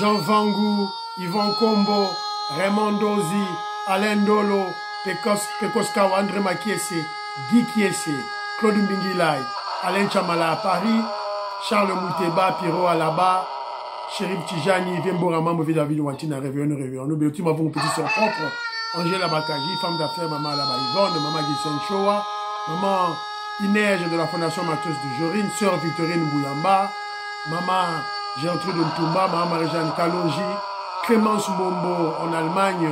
Jean Vangou, Yvon Kombo, Raymond Dozi, Alain Dolo, Pekoska André Makiese, Guy Kiese, Claude Mbingilai, Alain Chamala à Paris, Charles Mouteba, Pierrot Alaba, Chérif Tijani, Vemborama, Mauvais David Wantina, Réveillon. Nous, Béotim, avons une petite soeur propre, Angèle Abakaji, femme d'affaires, Maman Alaba Yvonne, Maman Gisèle Shoa, Maman Inège de la Fondation Mathieu de Jorine, Sœur Victorine Bouyamba, Maman Gertrude Ntumba, Maman Marie-Jeanne Kalonji, Clémence Mombo en Allemagne,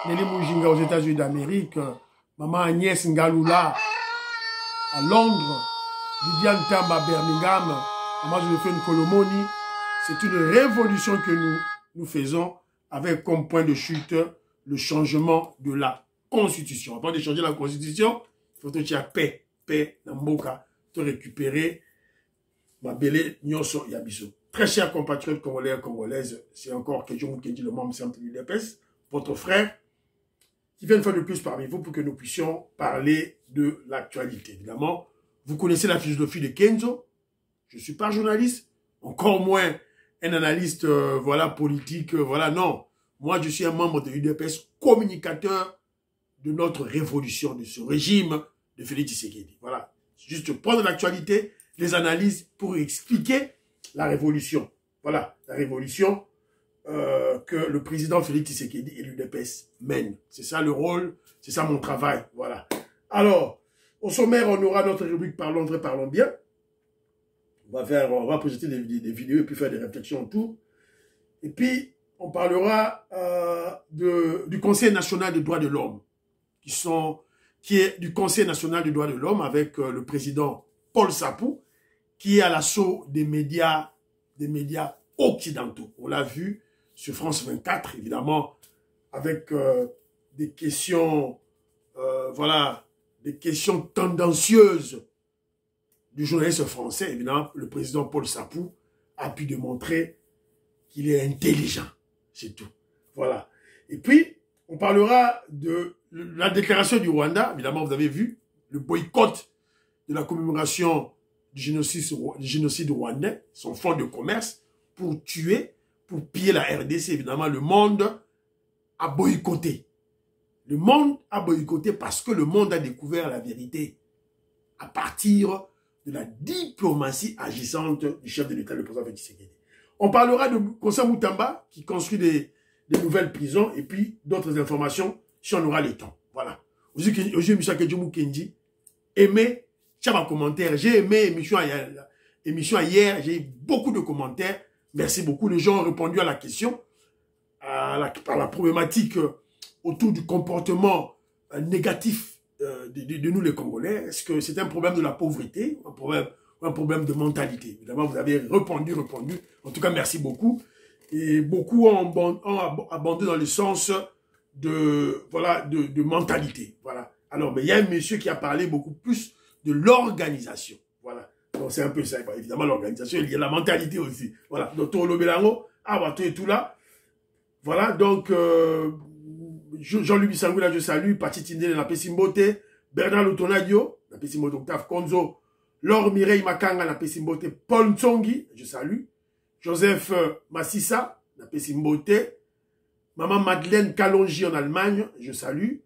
Nelly Moujinga aux États-Unis d'Amérique, Maman Agnès Ngaloula à Londres, Lydiane Tamba à Birmingham, Maman Joséphine Kolomoni. C'est une révolution que nous faisons avec comme point de chute le changement de la Constitution. Avant de changer la Constitution, il faut que tu aies paix, Namboka, te récupérer ma belle Nyonso Yabiso. Très chers compatriotes congolais et congolaises, c'est encore Kedjomou Kendi, le membre simple de l'UDPS, votre frère, qui vient une fois de plus parmi vous pour que nous puissions parler de l'actualité. Évidemment, vous connaissez la philosophie de Kenzo. Je ne suis pas journaliste, encore moins un analyste voilà, politique. Voilà, non. Moi, je suis un membre de l'UDPS, communicateur de notre révolution, de ce régime de Félix Tshisekedi. Voilà. Juste prendre l'actualité, les analyses pour expliquer la révolution. Voilà, la révolution que le président Félix Tshisekedi et l'UDPS mènent. C'est ça le rôle, c'est ça mon travail. Voilà. Alors, au sommaire, on aura notre rubrique Parlons vrai, parlons bien. On va présenter des vidéos et puis faire des réflexions autour. Et puis, on parlera du Conseil national des droits de l'homme, qui est du Conseil national des droits de l'homme avec le président Paul Sapou, qui est à l'assaut des médias occidentaux. On l'a vu sur France 24, évidemment, avec des questions, voilà, des questions tendancieuses du journaliste français. Évidemment, le président Paul Sapou a pu démontrer qu'il est intelligent, c'est tout. Voilà. Et puis, on parlera de la déclaration du Rwanda. Évidemment, vous avez vu le boycott de la commémoration du génocide rwandais, son fonds de commerce, pour tuer, pour piller la RDC. Évidemment, le monde a boycotté. Le monde a boycotté parce que le monde a découvert la vérité à partir de la diplomatie agissante du chef de l'État, le président Félix Tshisekedi. On parlera de Kossa Moutamba qui construit des nouvelles prisons et puis d'autres informations si on aura le temps. Voilà. Aujourd'hui, M. Kedjomou Kendi, aimez, tiens, commentaire. J'ai aimé l'émission hier, j'ai eu beaucoup de commentaires. Merci beaucoup. Les gens ont répondu à la question, à la problématique autour du comportement négatif de nous les Congolais. Est-ce que c'est un problème de la pauvreté, un problème de mentalité? Évidemment, vous avez répondu. En tout cas, merci beaucoup. Et beaucoup ont abondé dans le sens de mentalité. Voilà. Alors, mais il y a un monsieur qui a parlé beaucoup plus de l'organisation. Voilà. Donc, c'est un peu ça. Évidemment, l'organisation, il y a la mentalité aussi. Voilà. Docteur Olobelango, et tout là. Voilà. Donc, Jean-Louis Bissangoula, je salue. Pati Tindele, na Pesimbote. Bernard Lutonadio, na Pesimbote. Octave Konzo. Laure Mireille Makanga, na Pesimbote. Paul Ntsongi, je salue. Joseph Massissa, na Pesimbote. Maman Madeleine Kalonji en Allemagne, je salue.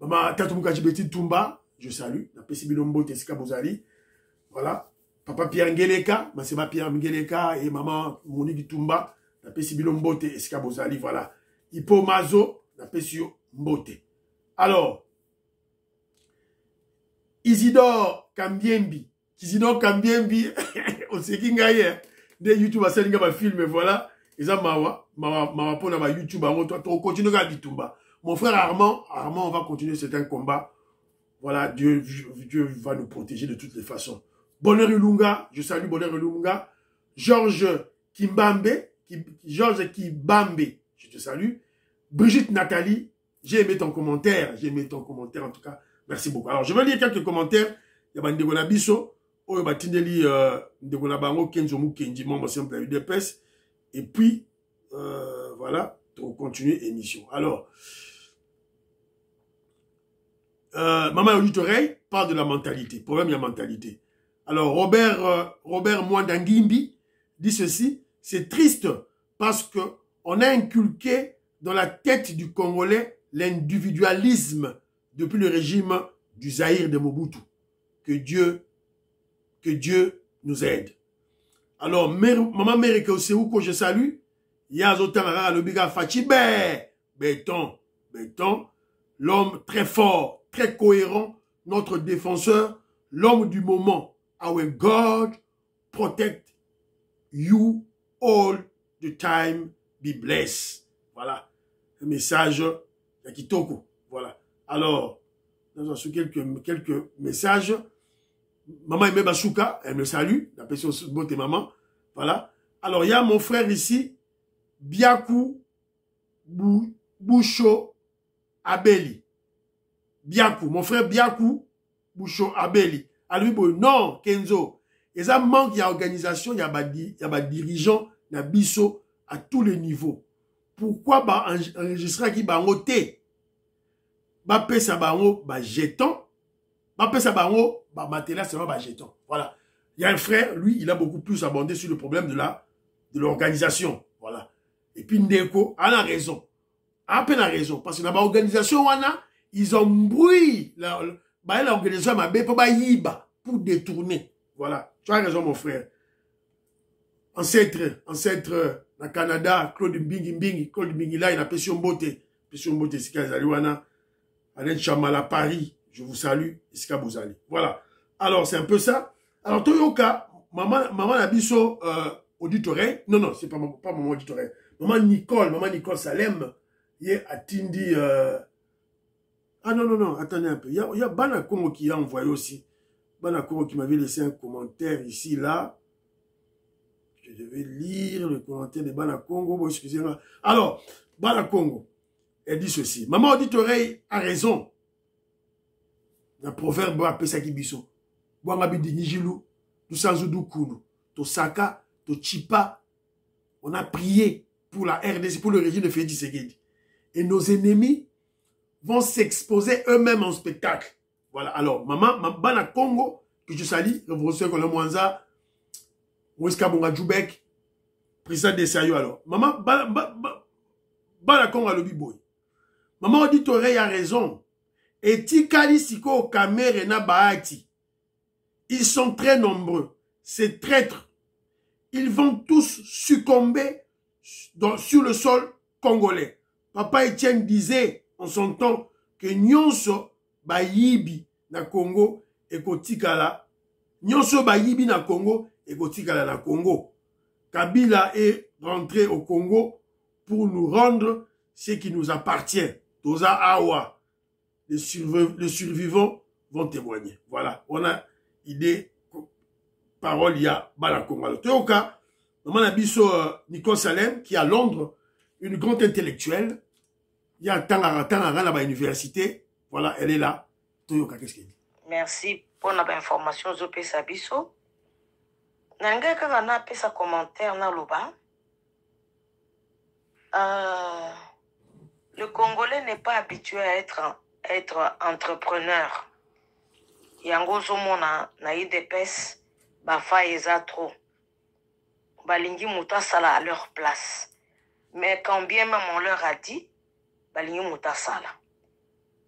Maman Tatumoukaji Betty Tumba, je salue. Na Pesibilombo Tesika Bozali. Voilà. Papa Pierre Ngeleka, Masema Pierre Ngeleka et maman Monique Tumba, na Pesibilombo Tesika Bozali. Voilà. Ipo Mazo, na Pesio Mbote. Alors, Isidore Kambiembi, on sait qui gagne. Des YouTube, ça n'a pas filmé, voilà. Ils ont mawa pour na YouTube, on continue à Bitumba. Mon frère Armand, on va continuer, c'est un combat. Voilà, Dieu va nous protéger de toutes les façons. Bonheur Ilunga, je salue Bonheur Ilunga. Georges Kimbambe, je te salue. Brigitte Nathalie, j'ai aimé ton commentaire, en tout cas, merci beaucoup. Alors, je vais lire quelques commentaires. Il y a Ndegona Bisso, Oyo Tindeli, Ndegona Bango, Kenzo Mukendi, membre simple de l'UDPS. Et puis, voilà, on continue l'émission. Alors, Maman Oreille parle de la mentalité, problème de la mentalité. Alors, Robert Mwandangimbi dit ceci, c'est triste parce qu'on a inculqué dans la tête du Congolais l'individualisme depuis le régime du Zaïre de Mobutu. Que Dieu nous aide. Alors, maman Mérike Oseou, que je salue, Yazotangara Lobiga Fachi, béton, l'homme très fort, très cohérent, notre défenseur, l'homme du moment. Our God protect you all the time, be blessed. Voilà, un message de Kitoko. Voilà. Alors, nous avons quelques messages. Maman Aimé Bachouka, elle me salue, la personne beauté maman. Voilà. Alors, il y a mon frère ici, Biakou Boucho Abeli. Biakou, mon frère Biakou Boucho Abeli. Alors, non, Kenzo. Et ça manque, il y a organisation, il y a dirigeants, il y a bisso à tous les niveaux. Pourquoi enregistrer qui va noter? Ba pesa bango ba jeton. Ba pesa bango ba matela c'est ba jeton. Voilà. Il y a un frère, lui, il a beaucoup plus abondé sur le problème de l'organisation. Voilà. Et puis Ndeko a la raison. A peine la raison. Parce que dans l'organisation, ils ont embrouillé l'organisation pour détourner. Voilà. Tu as raison, mon frère. Ancêtre, dans Canada, Claude Mbingi là, il a Pession Beauté, c'est Kazaliwana, Alain Chamala, Paris, je vous salue, Iska Bouzali. Voilà. Alors, c'est un peu ça. Alors, Toyoka, maman Nabiso, auditoré, non, c'est pas maman auditoré. Maman Nicole Salem, hier, a Tindi, ah non, attendez un peu. Il y a Bana Congo qui a envoyé aussi. Bana Congo qui m'avait laissé un commentaire ici, là. Je devais lire le commentaire de Bana Congo. Bon, excusez-moi. Alors, Bana Congo, elle dit ceci. Maman auditoré a raison. Le proverbe appelle ça qui biso. Boangabi di Nijilu, tout Sanzoudou Kounou, tout Saka, tout Chipa. On a prié pour la RDC, pour le régime de Félix Tshisekedi. Et nos ennemis vont s'exposer eux-mêmes en spectacle. Voilà. Alors, maman, Bana Congo, que je salue, vous recevez comme le Mwanza, Mouiska Bonga Djoubek, président de Sayo. Alors, maman, Bana Congo a le biboy. Maman auditoré a raison. Et Tikali Siko Kamere na Bahati. Ils sont très nombreux. Ces traîtres, ils vont tous succomber sur le sol congolais. Papa Etienne disait en son temps que Nyonso Bayibi na Congo et Kotikala. Nyonso Bayibi na Congo et Kotikala na Congo. Kabila est rentré au Congo pour nous rendre ce qui nous appartient. Toza Awa. Les survivants vont témoigner. Voilà. On a idée, parole, il y a Balakongo. Alors, Théoka, maman Nabiso Nicole Salem, qui est à Londres, une grande intellectuelle. Il y a Tangara à l'université. Voilà, elle est là. Théoka, qu'est-ce qu'elle dit? Merci pour l'information. Zopé Sabiso. Nanga Kagana a fait sa commentaire dans le bas. Le Congolais n'est pas habitué à être entrepreneur. Yango zomona na IDPS bafa eza trop. Balingi muta sala à leur place. Mais quand bien même on leur a dit, balingi muta sala.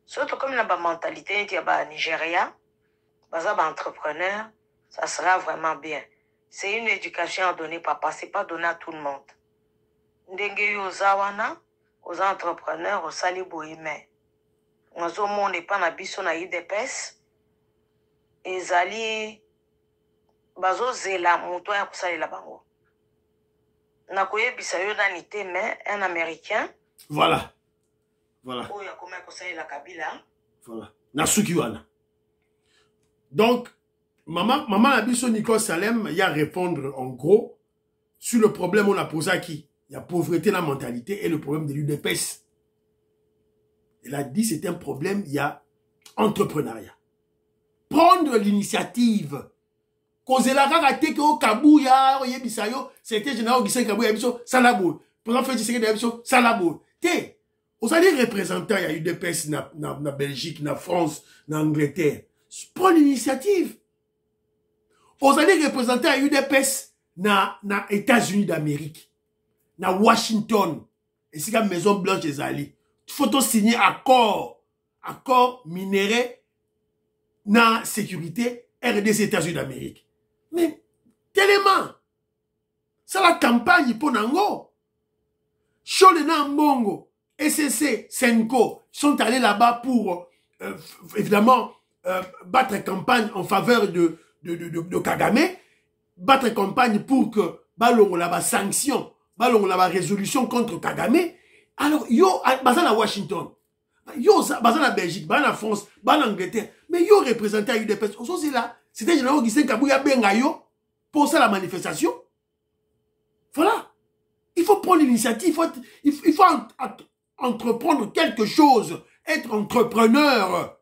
Surtout comme la mentalité de ba Nigeria, baza ba entrepreneur, ça sera vraiment bien. C'est une éducation à donner, papa, c'est pas donné à tout le monde. Ndenge yo zawana, aux entrepreneurs, aux saliboïmè. Nous monde pas na biso na IDPS. Ezali bazo zela muto ya kusalela bango. Na koyebisa yo nani te mais un américain. Voilà. Oya koma kusalela Kabila. Voilà. Nasuki wana. Donc maman Nabiso Nicole Salem y a répondre en gros sur le problème on a posé à qui? Il y a pauvreté dans la mentalité et le problème de l'UDPS. Elle a dit c'est un problème, il y a entrepreneuriat. Prendre l'initiative. Cause la kagate ke o kabuya, oyebisayo, c'était général Augustin Kabuya biso salabo. Pour faire du biso salabo. Té, vous allez représentant il y a UDPS na Belgique, na France, na Angleterre. Prends l'initiative. Vous allez représenter à UDPS na États-Unis d'Amérique. na Washington. Et c'est comme Maison Blanche des Alliés. Faut signer accord minéré na sécurité RDC États-Unis d'Amérique. Mais tellement ça la campagne pour Nango. Cholena Mbongo, SCC, Senko sont allés là-bas pour évidemment battre campagne en faveur de Kagame, battre campagne pour que balon la sanction, balon la résolution contre Kagame. Alors yo bazan à Washington, yo bazan à Belgique, bazan à France, bazan à Angleterre, mais yo représenté à UDPS. Aussi c'est là, c'était général Augustin Kabouya Bengayo pour ça la manifestation. Voilà. Il faut prendre l'initiative, il faut entreprendre quelque chose, être entrepreneur.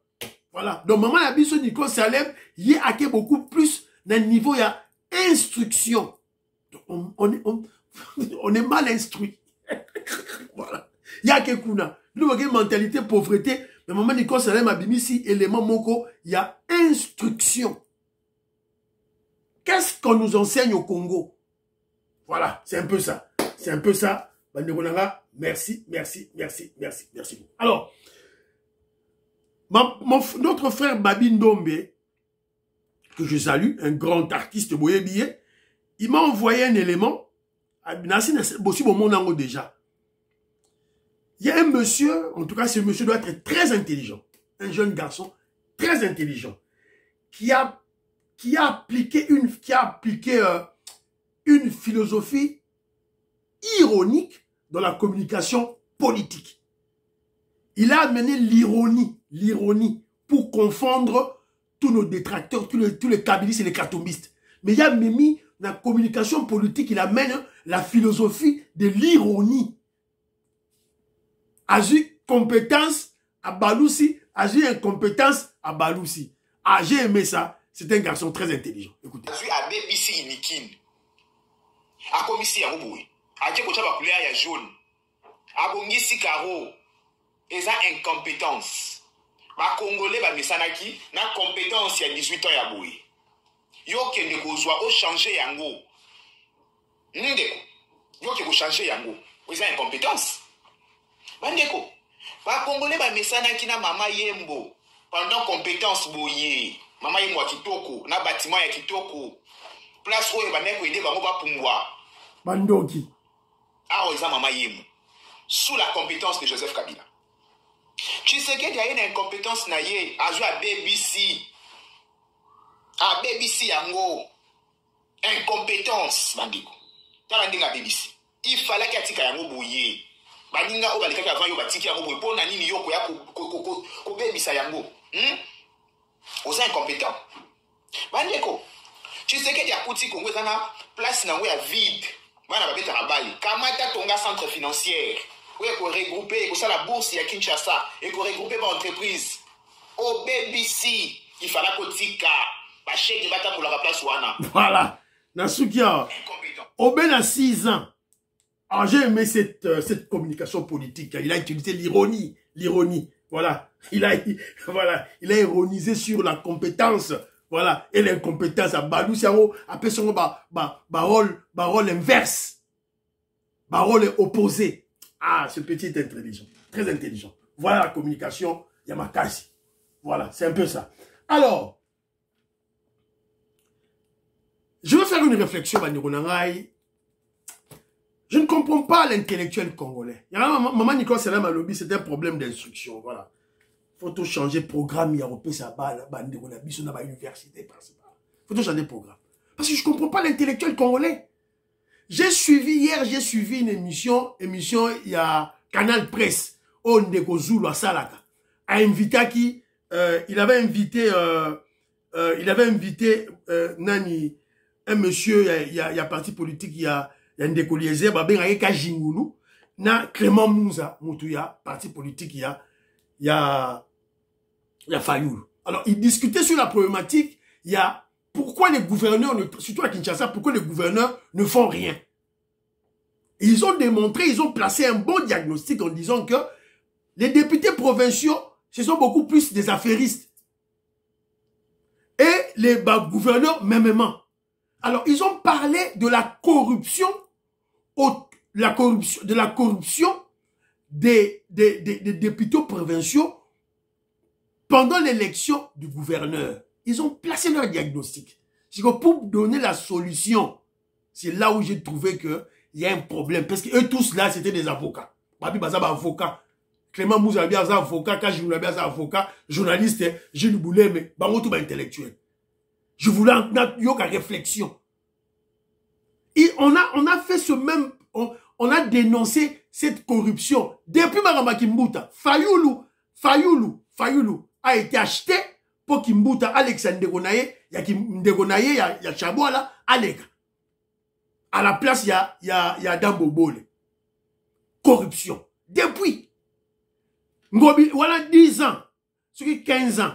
Voilà. Donc, maman Abisso Nico Salem, il y a beaucoup plus d'un niveau, il y a instruction. On est mal instruit. Voilà. Il y a Kekuna. Nous avons une mentalité pauvreté, mais maman Nico Salem a mis ici élément moko, il y a instruction. Qu'est-ce qu'on nous enseigne au Congo? Voilà, c'est un peu ça. C'est un peu ça. Merci, merci, merci, merci, merci. Alors, notre frère Babi Ndombe, que je salue, un grand artiste boyébié, il m'a envoyé un élément. Déjà. Il y a un monsieur, en tout cas, ce monsieur doit être très intelligent, un jeune garçon très intelligent, qui a appliqué une philosophie ironique dans la communication politique. Il a amené l'ironie pour confondre tous nos détracteurs, tous les kabylistes et les katombistes. Mais il a mis dans la communication politique, il amène la philosophie de l'ironie. Agi compétence à Baloussi, agi incompétence à Baloussi. Ah, j'ai aimé ça. C'est un garçon très intelligent. Écoutez. Agi à BBC Inikin. A commissi à Mouboui. A Djeko Chaba couleur ya jaune. A Bongisi Karo. Eza incompétence. Ba Congolais ba mesanaki na compétence ya 18 ans ya boui. Yo kende kozwa o changer yango. Ndeko. Yo ke ko changer yango. Eza incompétence. Bandeko. Ba Congolais ba mesanaki na mama Yembo pendant compétence boye. Mama Yembo wa kitoko na bâtiment ya kitoko. Place oyo baneko ide bango ba pumbwa. Bandoki. Ah, ils ont maman Yembo. Sous la compétence de Joseph Kabila. Tu sais qu'il y a une incompétence na ye à jouer à BBC. À BBC yango. Incompétence, bandiko. Talandinga BBC. Il fallait qu'il y ait tika yango boye. Bandinga obalika ki avant yo batiki yango boye. Pona nini yo koya ko BBC yango. Aux incompétents. Bandiko. Tu sais qu'il y a kuti Congo na place na ya vide. Bana babeta rabali. Kamata tonga centre financier. Oui, il faut regrouper, il faut la bourse, il y a Kinshasa, il faut regrouper par entreprise. Au BBC, il fallait que tika, bah chèque qui va pour la place wana. Voilà. Nasukia. Au Ben à 6 ans. Ah, j'ai aimé cette communication politique. Il a utilisé l'ironie. Voilà. Il a ironisé sur la compétence. Voilà. Et l'incompétence à Balou Siao, après son parole inverse. Parole opposée. Ah, ce petit intelligent, très intelligent. Voilà la communication Yamakasi. Voilà, c'est un peu ça. Alors, je veux faire une réflexion, Banironangai. Je ne comprends pas l'intellectuel congolais. Maman Nicolas Salam Alobi, c'est un problème d'instruction. Voilà. Il faut tout changer de programme. Il y a Europé, ça va, Banironabi, sur la université. Il faut tout changer de programme. Parce que je ne comprends pas l'intellectuel congolais. Hier, j'ai suivi une émission, il y a Canal Presse, au Ndeko Zulu à Salaka, il avait invité Nani, un monsieur, il y a parti politique, il y a Ndeko Liézer, na Clément Mouza, Moutouya, parti politique, il y a Fayoul. Alors, il discutait sur la problématique, il y a pourquoi les gouverneurs, surtout à Kinshasa, pourquoi les gouverneurs ne font rien? Ils ont démontré, ils ont placé un bon diagnostic en disant que les députés provinciaux, ce sont beaucoup plus des affairistes. Et les gouverneurs, mêmement. Alors, ils ont parlé de la corruption la corruption des députés provinciaux pendant l'élection du gouverneur. Ils ont placé leur diagnostic. C'est que pour donner la solution, c'est là où j'ai trouvé qu'il y a un problème. Parce qu'eux tous là, c'était des avocats. Babi Bazaba avocat. Clément Mouza bien avocat, Kaji bien avocat, journaliste, Gilles Boulet, mais bango tout intellectuel. Je voulais en yoga réflexion. Et on a fait ce même, on a dénoncé cette corruption. Depuis Maramba Kimbuta, Fayoulou a été acheté pour Kimbuta, Alexandre Ndegonaye, il y a Chaboala, Alega. À la place, il y a Dambo Bole. Corruption. Depuis. Ngobi, voilà 10 ans. Ce qui est 15 ans.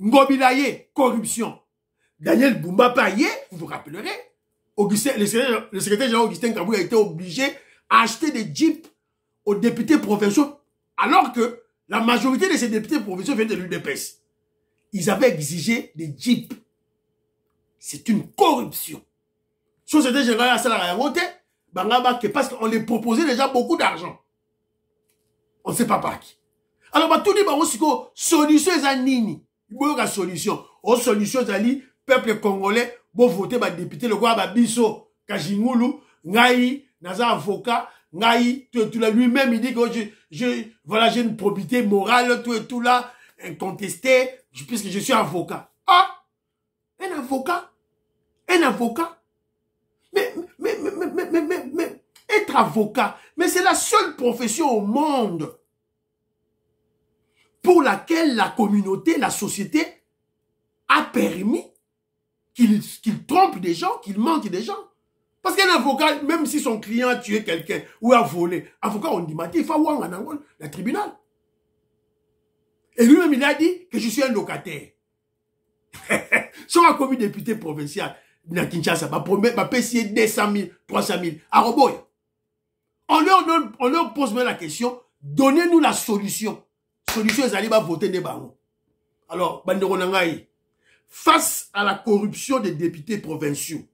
Ngobilaye, corruption. Daniel Boumba Paye, vous vous rappellerez, Augustin, le secrétaire général Augustin Kabou a été obligé à acheter des jeeps aux députés provinciaux, alors que la majorité de ces députés provinciaux viennent de l'UDPS. Ils avaient exigé des jeeps. C'est une corruption. Sur le secrétaire général, ça l'a voté, parce qu'on les proposait déjà beaucoup d'argent. On ne sait pas par qui. Alors, tout dit, solution est à Nini. Il y a une solution. Une solution est à lui, peuple congolais, bon voter, député, le roi Babiso, Kajimoulou, Ngaï, Naza avocat, Ngaï, tout là, lui-même, il dit que voilà, j'ai une probité morale, tout et tout là, incontesté, puisque je suis avocat. Ah! Un avocat? Un avocat? Mais, être avocat, mais c'est la seule profession au monde pour laquelle la communauté, la société a permis qu'il trompe des gens, qu'il mente des gens. Parce qu'un avocat, même si son client a tué quelqu'un ou a volé, avocat, on dit, il faut avoir en Angola, le tribunal. Et lui-même, il a dit que je suis un locataire. Si on a commis député provincial, na Kinshasa, ma payer 200 000, 300 000, à Roboy. On leur pose même la question, donnez-nous la solution. Solution, ils allaient voter des barons. Alors, Bandero Nangaï, face à la corruption des députés provinciaux,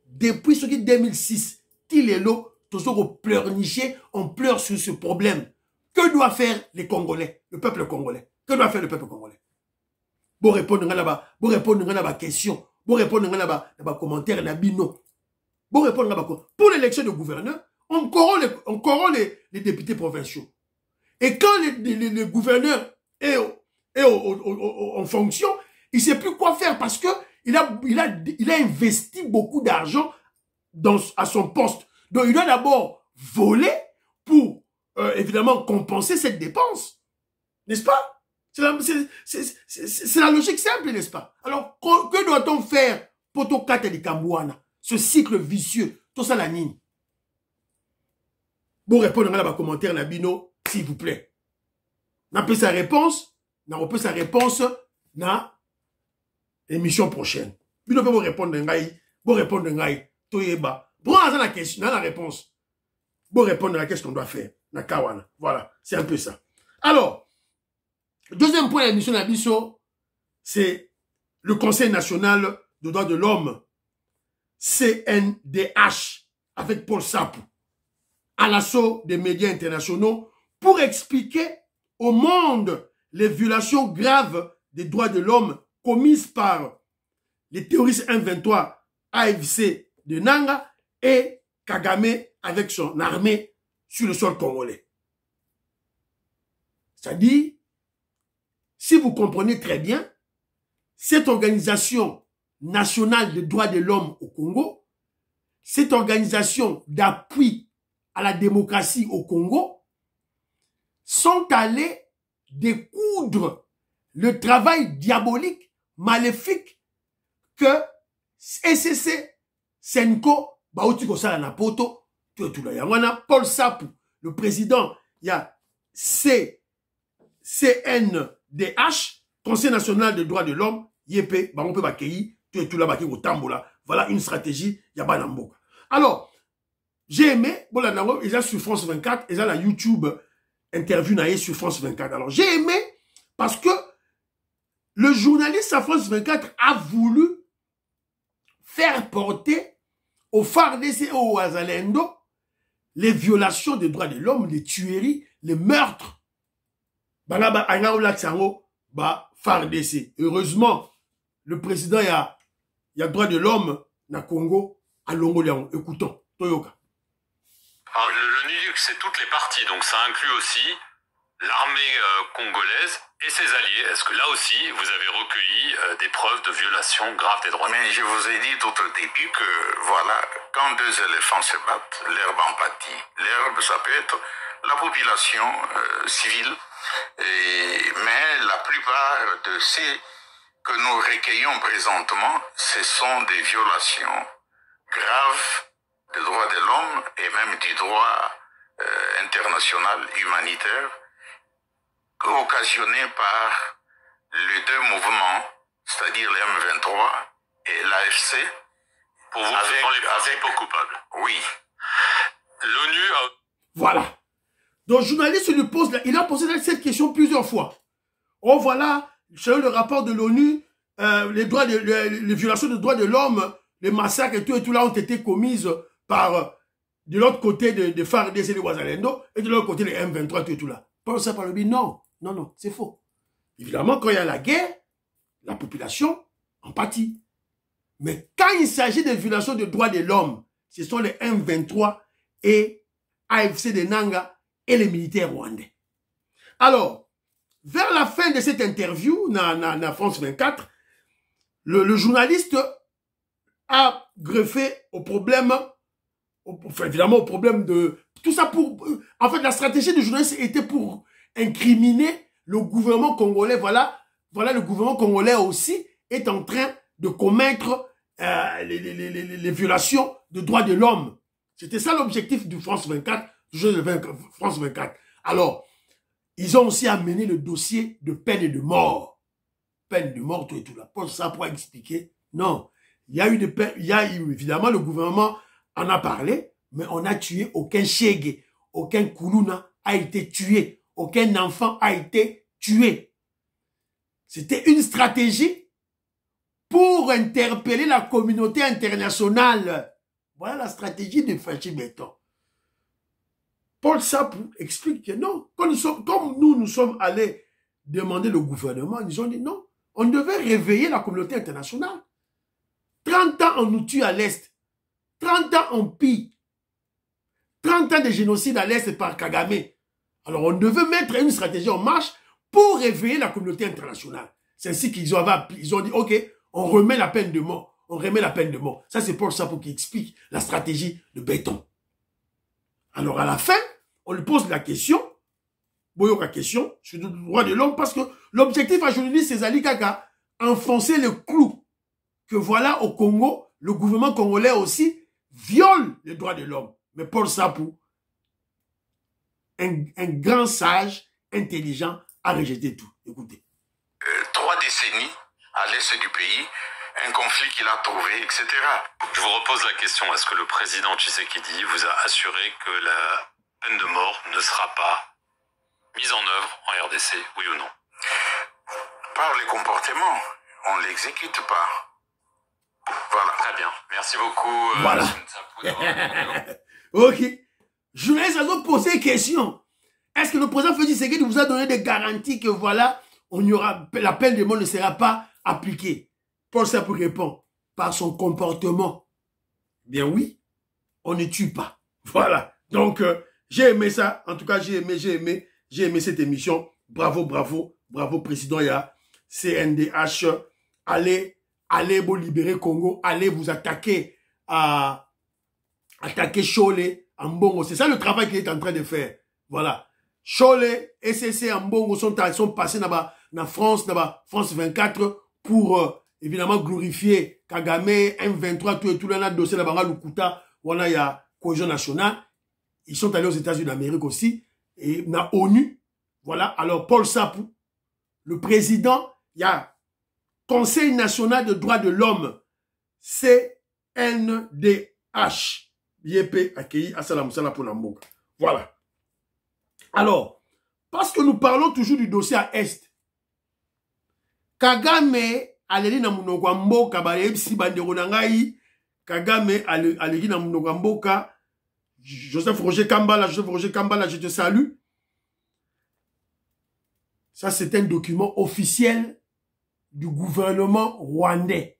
depuis ce qui 2006, Tilelo, toujours pleurniché, on pleure sur ce problème. Que doit faire les Congolais, le peuple congolais? Que doit faire le peuple congolais? Bon répondre là-bas, bon répondre là-bas question, bon répondre là-bas commentaire là-bas bon répondre là-bas. Pour l'élection de gouverneur, on corrompt les députés provinciaux. Et quand le gouverneur est en fonction, il ne sait plus quoi faire parce que il a investi beaucoup d'argent à son poste. Donc, il doit d'abord voler pour, évidemment, compenser cette dépense. N'est-ce pas? C'est la logique simple, n'est-ce pas? Alors, que doit-on faire pour tout cas de Kambouana? Ce cycle vicieux, tout ça la ligne. Bon, répondre à la commentaire, Nabino, s'il vous plaît. N'a pas sa réponse, na émission prochaine. Bino peut vous répondre ngai, bon répondre ngai, toyeba. Bon, à la question, la réponse. Bon répondre à la question qu'on doit faire. Na kawana. Voilà, c'est un peu ça. Alors, deuxième point de l'émission Nabiso, c'est le Conseil national des droits de l'homme, CNDH, avec Paul Sapou, à l'assaut des médias internationaux pour expliquer au monde les violations graves des droits de l'homme commises par les terroristes M23 AFC de Nanga et Kagame avec son armée sur le sol congolais. C'est-à-dire, si vous comprenez très bien, cette organisation nationale des droits de l'homme au Congo, cette organisation d'appui à la démocratie au Congo, sont allés découdre le travail diabolique, maléfique que SCC, Senko, Bautiko Salanapoto, tout là. Yangwana, Paul Sapou, le président, il y a CNDH, Conseil national des droits de l'homme, YP, Bamopé Bakei, tout là, Baki Tambola. Voilà une stratégie, Yabanambo. Alors, j'ai aimé, bon, là, ils ont sur France 24, ils ont la YouTube interview naïe sur France 24. Alors, j'ai aimé parce que le journaliste à France 24 a voulu faire porter au FARDC et au Wazalendo, les violations des droits de l'homme, les tueries, les meurtres. FARDC. Heureusement, le président y a droit de l'homme na Congo à Longoléon. Écoutons, Toyoka. Alors, l'ONU, c'est toutes les parties, donc ça inclut aussi l'armée congolaise et ses alliés. Est-ce que là aussi, vous avez recueilli des preuves de violations graves des droits de l'homme? Mais je vous ai dit tout au début que, voilà, quand deux éléphants se battent, l'herbe en pâtit. L'herbe, ça peut être la population civile, mais la plupart de ces que nous recueillons présentement, ce sont des violations graves des droits de l'homme et même du droit international humanitaire occasionnées par les deux mouvements, c'est-à-dire les M23 et l'AFC. Pour vous, ce sont les principaux coupables. Oui. L'ONU a... Voilà. Donc, le journaliste lui pose, il a posé cette question plusieurs fois. Oh, voilà, selon le rapport de l'ONU, les violations des droits de l'homme, les massacres et tout là ont été commises par, de l'autre côté de FARDC et de Wazalendo, et de l'autre côté les M23 et tout là. Paul ça par le but, non, c'est faux. Évidemment, quand il y a la guerre, la population en pâtit. Mais quand il s'agit de violations des droits de l'homme, ce sont les M23 et AFC de Nanga et les militaires rwandais. Alors, vers la fin de cette interview, na France 24, le journaliste a greffé au problème, évidemment au problème de... Tout ça pour... En fait, la stratégie du journaliste était pour incriminer le gouvernement congolais. Voilà, le gouvernement congolais aussi est en train de commettre les violations de droits de l'homme. C'était ça l'objectif du France 24, du jeu de France 24. Alors, ils ont aussi amené le dossier de peine de mort. Peine de mort, tout et tout là. Pour ça, pour expliquer, non. Il y a eu évidemment, le gouvernement en a parlé, mais on a tué aucun Chege, aucun Koulouna a été tué, aucun enfant a été tué. C'était une stratégie pour interpeller la communauté internationale. Voilà la stratégie de Fachi Béton. Paul Sapou explique que non, comme nous sommes allés demander le gouvernement, ils ont dit non, on devait réveiller la communauté internationale. 30 ans on nous tue à l'Est, 30 ans on pille, 30 ans de génocide à l'Est par Kagame. Alors on devait mettre une stratégie en marche pour réveiller la communauté internationale. C'est ainsi qu'ils ont dit, ok, on remet la peine de mort. On remet la peine de mort. Ça, c'est Paul Sapou qui explique la stratégie de Béton. Alors, à la fin, on lui pose la question, sur le droit de l'homme, parce que l'objectif à journaliste, c'est Zali Kaka, enfoncer le clou que voilà, au Congo, le gouvernement congolais aussi viole les droits de l'homme. Mais Paul Sapou, un grand sage, intelligent, a rejeté tout. Écoutez. 3 décennies à l'est du pays, un conflit qu'il a trouvé, etc. Je vous repose la question, est-ce que le président Tshisekedi vous a assuré que la peine de mort ne sera pas mise en œuvre en RDC, oui ou non? Par les comportements, on ne l'exécute pas. Voilà. Très bien, merci beaucoup. Voilà. Ok. Je laisse à vous poser une question. Est-ce que le président Félix Tshisekedi vous a donné des garanties que voilà, la peine de mort ne sera pas appliquée? Paul Sapou répond, par son comportement. Bien oui, on ne tue pas. Voilà. Donc, j'ai aimé ça. En tout cas, j'ai aimé cette émission. Bravo, président Ya, CNDH. Allez vous libérer Congo. Allez vous attaquer Chole, Ambongo. C'est ça le travail qu'il est en train de faire. Voilà. Chole, SCC, Ambongo sont passés dans France 24 pour... évidemment, glorifier Kagame, M23, tout le dossier là-bas, Lukuta, voilà, il y a cohésion nationale. Ils sont allés aux États-Unis d'Amérique aussi, et na ONU, voilà. Alors, Paul Sapou, le président, il y a Conseil national de droits de l'homme, CNDH, YP, accueilli, Assalam Salam pour Namboka. Voilà. Alors, parce que nous parlons toujours du dossier à Est, Kagame, aleli na munoko mboka ba ebisi bandeko na ngai Kagame alegi na Mnogamboka. Joseph Roger Kambala, je te salue. Ça, c'est un document officiel du gouvernement rwandais.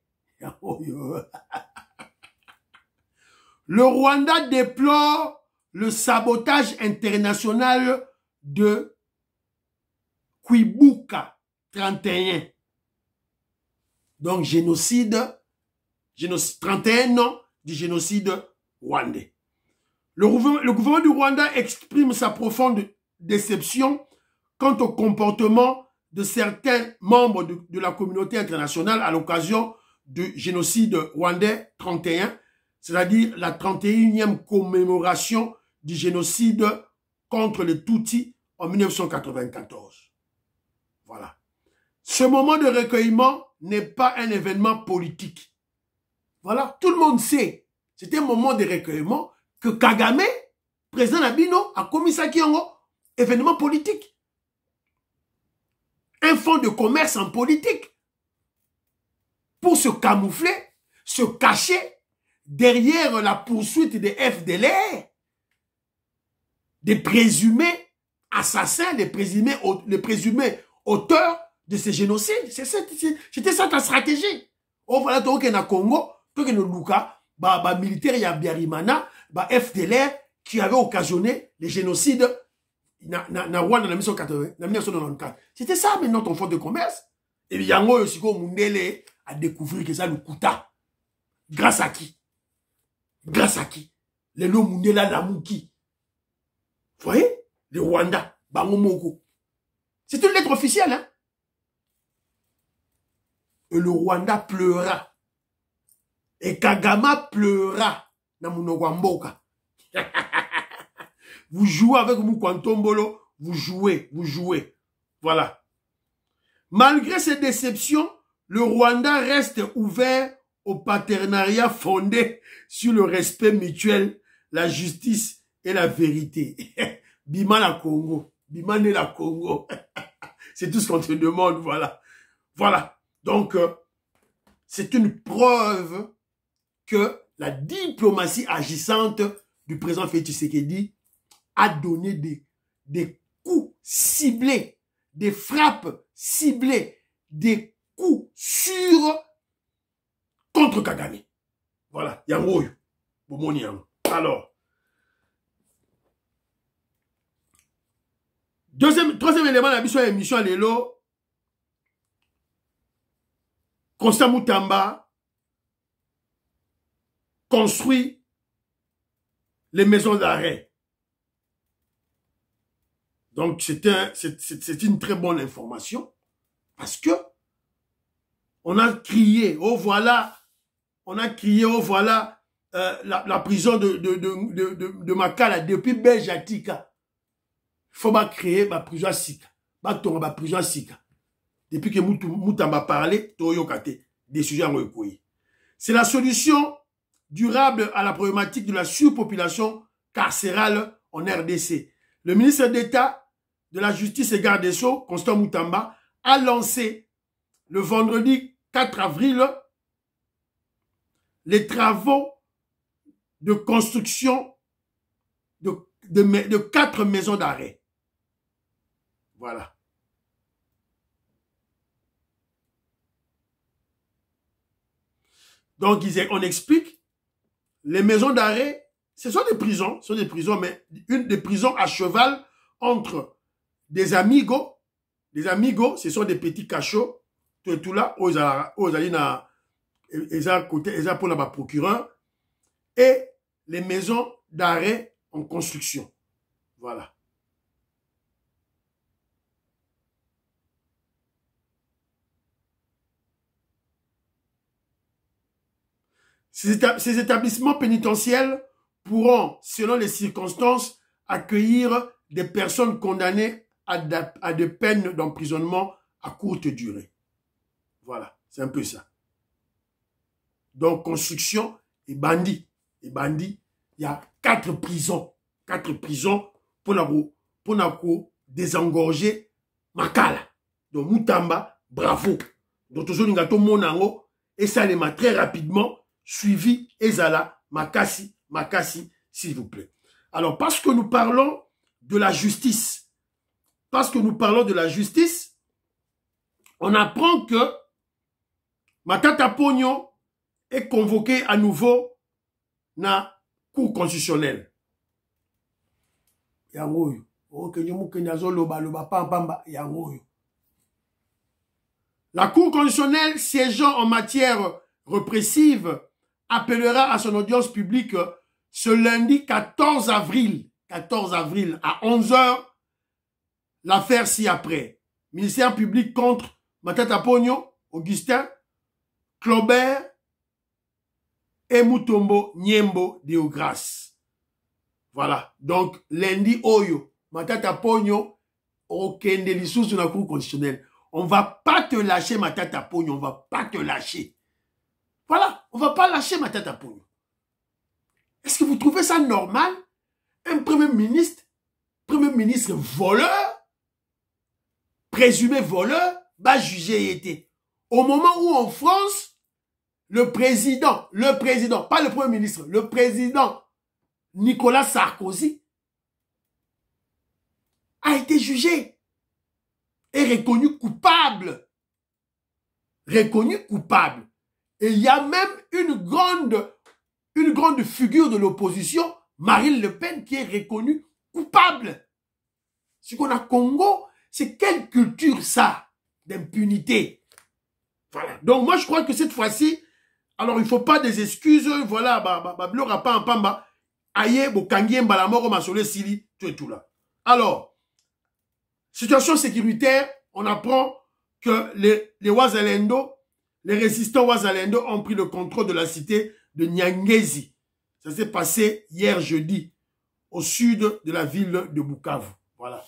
Le Rwanda déplore le sabotage international de Kwibuka 31. Donc, génocide 31 ans du génocide rwandais. Le gouvernement du Rwanda exprime sa profonde déception quant au comportement de certains membres de la communauté internationale à l'occasion du génocide rwandais 31, c'est-à-dire la 31e commémoration du génocide contre les Tutsis en 1994. Voilà. Ce moment de recueillement n'est pas un événement politique. Voilà, tout le monde sait. C'était un moment de recueillement que Kagame, président Nabino, a commis ça qui est un événement politique. Un fonds de commerce en politique. Pour se camoufler, se cacher derrière la poursuite des FDLR, des présumés assassins, des présumés auteurs de ces génocides. C'était ça ta stratégie. Oh voilà, toi qui es au Congo, toi qui es au Luka, militaire ya Biarimana, FDLR qui avait occasionné les génocides na Rwanda en 1994. C'était ça maintenant ton fonds de commerce. Et bien Yango Yosiko Mundele a découvert que ça le coûta. Grâce à qui? Grâce à qui? Les lots Mundela Namuki. Vous voyez? Le Rwanda, Bangomoko. C'est une lettre officielle, hein? Et le Rwanda pleura. Et Kagame pleura. Na Munogwamboka. Vous jouez avec Mukwantombolo, vous jouez. Voilà. Malgré ces déceptions, le Rwanda reste ouvert au partenariat fondé sur le respect mutuel, la justice et la vérité. Bima la Congo. Bima ne la Congo. C'est tout ce qu'on te demande, voilà. Voilà. Donc, c'est une preuve que la diplomatie agissante du président Félix Tshisekedi a donné des coups ciblés, des frappes ciblées, des coups sûrs contre Kagame. Voilà, Yangoyo. Alors, troisième élément de la mission émission Lelo, Constant Moutamba construit les maisons d'arrêt. Donc, c'est une très bonne information parce que on a crié, oh voilà, la prison de Makala depuis Beljatika. Il faut pas créer ma prison à Sika. Ma prison à Sika. Depuis que Moutamba parlé, Toyokate, des sujets en recours. C'est la solution durable à la problématique de la surpopulation carcérale en RDC. Le ministre d'État de la Justice et Garde des Sceaux, Constant Moutamba, a lancé le vendredi 4 avril les travaux de construction de 4 maisons d'arrêt. Voilà. Donc, on explique, les maisons d'arrêt, ce sont des prisons, mais une des prisons à cheval entre des amigos. Les amigos, ce sont des petits cachots, tout là, aux alina, pour la procureur, et les maisons d'arrêt en construction. Voilà. Ces établissements pénitentiaires pourront, selon les circonstances, accueillir des personnes condamnées à des peines d'emprisonnement à courte durée. Voilà, c'est un peu ça. Donc, construction et bandits. Et bandits, il y a 4 prisons. 4 prisons pour désengorger Makala. Donc, Moutamba, bravo. Donc, toujours, nous avons monango et ça les met très rapidement. suivi ezala makasi, makasi, s'il vous plaît. Alors, parce que nous parlons de la justice, on apprend que Matata Ponyo est convoqué à nouveau dans la Cour constitutionnelle. La Cour constitutionnelle siégeant en matière répressive appellera à son audience publique ce lundi 14 avril à 11 h l'affaire ci-après. Ministère public contre Matata Ponyo, Augustin, Claubert et Mutombo Niembo Deogras. Voilà. Donc, lundi, Oyo, Matata Ponyo, aucun délit sur la Cour constitutionnelle. On ne va pas te lâcher, Matata Ponyo. On ne va pas te lâcher. Voilà. On ne va pas lâcher Matata Ponyo. Est-ce que vous trouvez ça normal? Un premier ministre voleur, présumé voleur, va juger été. Au moment où en France, le président, pas le premier ministre, le président Nicolas Sarkozy a été jugé et reconnu coupable. Et il y a même une grande figure de l'opposition, Marine Le Pen, qui est reconnue coupable. Ce qu'on a au Congo, c'est quelle culture ça d'impunité? Voilà. Donc moi je crois que cette fois-ci, alors il ne faut pas des excuses, voilà, tout là. Alors, situation sécuritaire, on apprend que les Wazalendo, les résistants Wazalendo ont pris le contrôle de la cité de Nyangezi. Ça s'est passé hier jeudi, au sud de la ville de Bukavu. Voilà.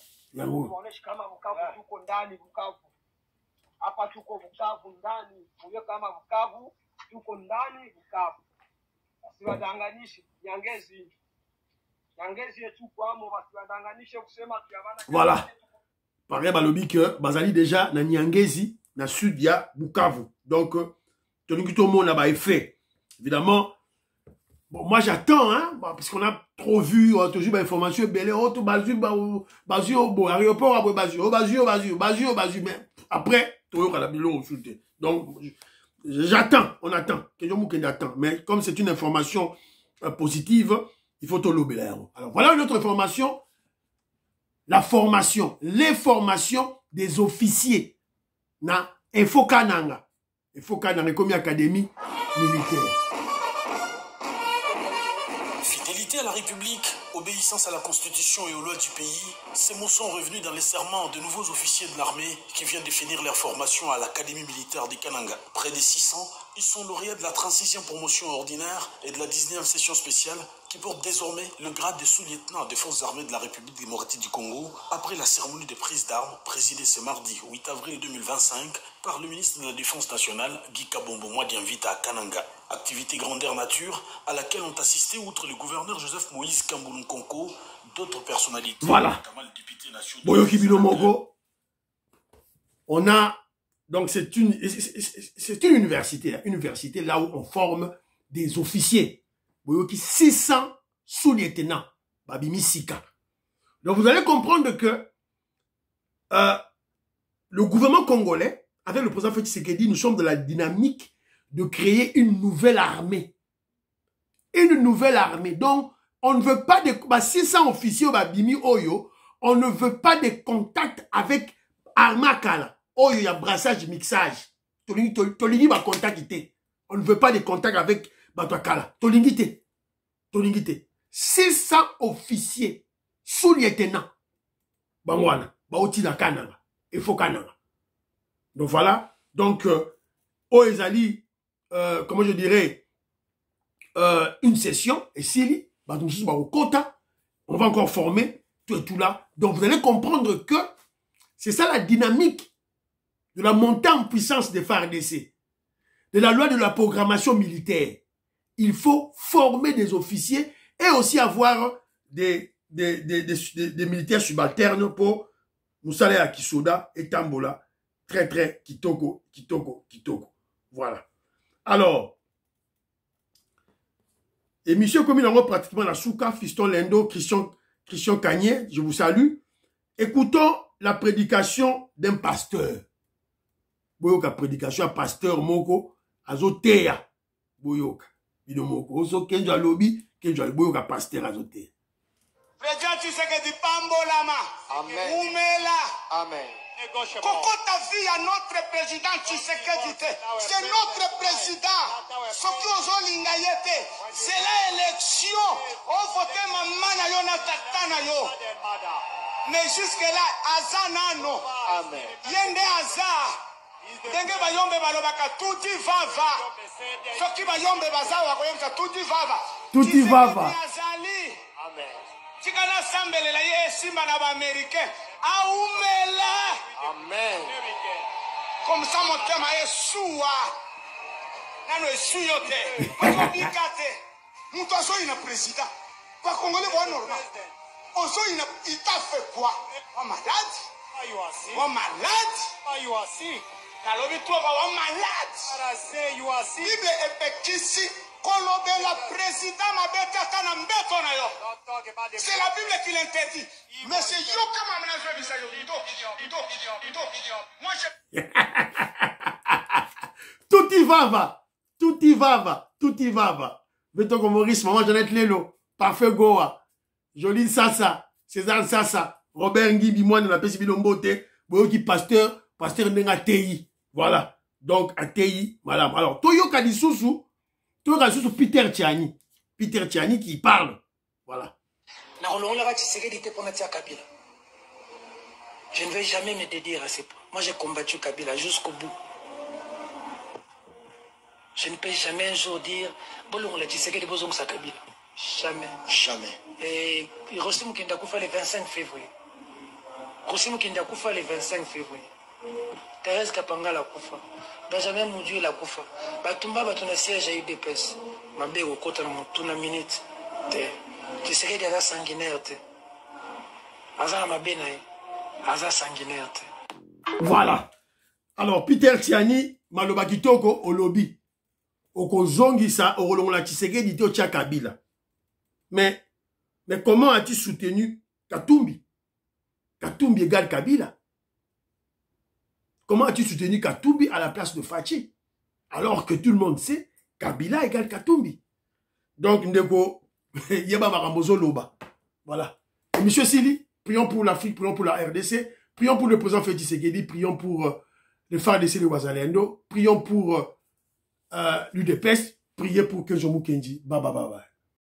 Voilà. Pareil, balobi que Bazali déjà na Nyangezi, na sud ya Bukavu. Donc, tout le monde a effet. Évidemment, bon, moi j'attends, hein, parce qu'on a trop vu, toujours d'informations, mais après, donc, j'attends, on attend, mais comme c'est une information positive, il faut tout l'obéir. Alors voilà une autre information, les formations des officiers, na Infokananga, comme académie militaire. Fidélité à la République, obéissance à la Constitution et aux lois du pays, ces mots sont revenus dans les serments de nouveaux officiers de l'armée qui viennent de finir leur formation à l'Académie militaire de Kananga. Près de 600, ils sont lauréats de la 36e promotion ordinaire et de la 19e session spéciale qui porte désormais le grade de sous-lieutenant des forces armées de la République démocratique du Congo après la cérémonie de prise d'armes présidée ce mardi 8 avril 2025 par le ministre de la Défense nationale Guy Kabombo Mwadianvita à Kananga. Activité grandeur nature à laquelle ont assisté, outre le gouverneur Joseph Moïse Kambouloukonko, d'autres personnalités. Voilà. Boyoki Bilomongo. On a, donc c'est une université là où on forme des officiers. Boyoki 600 sous-lieutenants. Babimi Sika. Donc vous allez comprendre que le gouvernement congolais, avec le président Félix Tshisekedi, nous sommes dans la dynamique de créer une nouvelle armée. Une nouvelle armée. Donc, on ne veut pas de 600 officiers Babimi Oyo, on ne veut pas de contact avec Armakala. Oyo, il y a brassage, mixage. Tolingi va contacter. On ne veut pas de contact avec Batouakala. Tolingite. 600 officiers sous-lieutenants. Bangwana. Baouti na Kananga. Il faut Kananga. Donc voilà. Donc, Oezali, comment je dirais, une session, et si, on va encore former tout et tout là. Donc vous allez comprendre que c'est ça la dynamique de la montée en puissance des FARDC, de la loi de la programmation militaire. Il faut former des officiers et aussi avoir des militaires subalternes pour Moussale Akisoda et Tambola. Très, kitoko. Voilà. Alors, Émission comme il a pratiquement la Souka, Fiston Lendo, Christian Cagné, je vous salue. Écoutons la prédication d'un pasteur. Boyoka prédication à pasteur Moko, Azotea. Boyoka. Bido Moko. Oso Kenjo Alobi, Kenjo Alobi, Boyoka pasteur Azotea. Président Tshisekedi Pambolama. Amen. Oumela. Amen. Kokota vie à notre président Tshisekedi. C'est notre président. Soki ozolinga yete. C'est l'élection. On vote maman na yo na tata na yo. Mais jusque-là, Azanano. Amen. Yende Aza. Denge bayombe balobaka tuti vava. Soki bayombe bazawa koyemsa tuti vava. Tuti vava. Amen. Tikana sambelela ye simba na ba américain. Aumela. Amen. Comme ça mon thème est soua. Nano esu yote. Bikate. Muto so ina président. Pas congolais bon normal. Oso ina ita fait quoi? Wa malade? Wa malade? Nalobi toi wa malade. Bible epekisi kolobela président mabeta kana mbeto na yo. C'est la Bible qui l'interdit. Mais c'est yo comme amenazo bisayo. Moi je Tout y va. Tout y va. Beto comme Maurice, maman Jeannette Lelo, Parfait Goa, Joline Sassa, César Sassa, Robert Ngimbi, moi de la Pessi Bilombote, Boyoki pasteur Nenga TI. Voilà. Donc, à TI, voilà. Alors, Toyo Kadisusu, Peter Tchiani qui parle. Voilà. Je ne vais jamais me dédier à ces points. Moi, j'ai combattu Kabila jusqu'au bout. Je ne peux jamais un jour dire Bolon la Tshisekedi Bozong sa Kabila. Jamais. jamais. Et Rosim Kindakufa le 25 février. Rosim Kindakufa le 25 février. Thérèse Kapanga la Kufa. Benjamin Moudieu la Kufa. Batumba Batuna siège à UDPS. Mabe au côté de mon tourna minute. Tshisekedi a sanguinaire. Aza Mabenaï. Aza sanguinaire. Voilà. Alors, Peter Tchiani, Maloba Kitoko, au lobby. Oko Zongisa, Orolongola Tshisekedi, Tio Tia Kabila. Mais comment as-tu soutenu Katumbi? Katumbi égale Kabila. Comment as-tu soutenu Katumbi à la place de Fachi? Alors que tout le monde sait, Kabila égale Katumbi. Donc, Ndeko, Yeba Marambozo Loba. Voilà. Et monsieur Sili, prions pour l'Afrique, prions pour la RDC, prions pour le président Félix Tshisekedi, prions pour le FARDC de Ouazalendo, prions pour l'UDPS, priez pour que Jomo Kenji. Bye bye bye bye.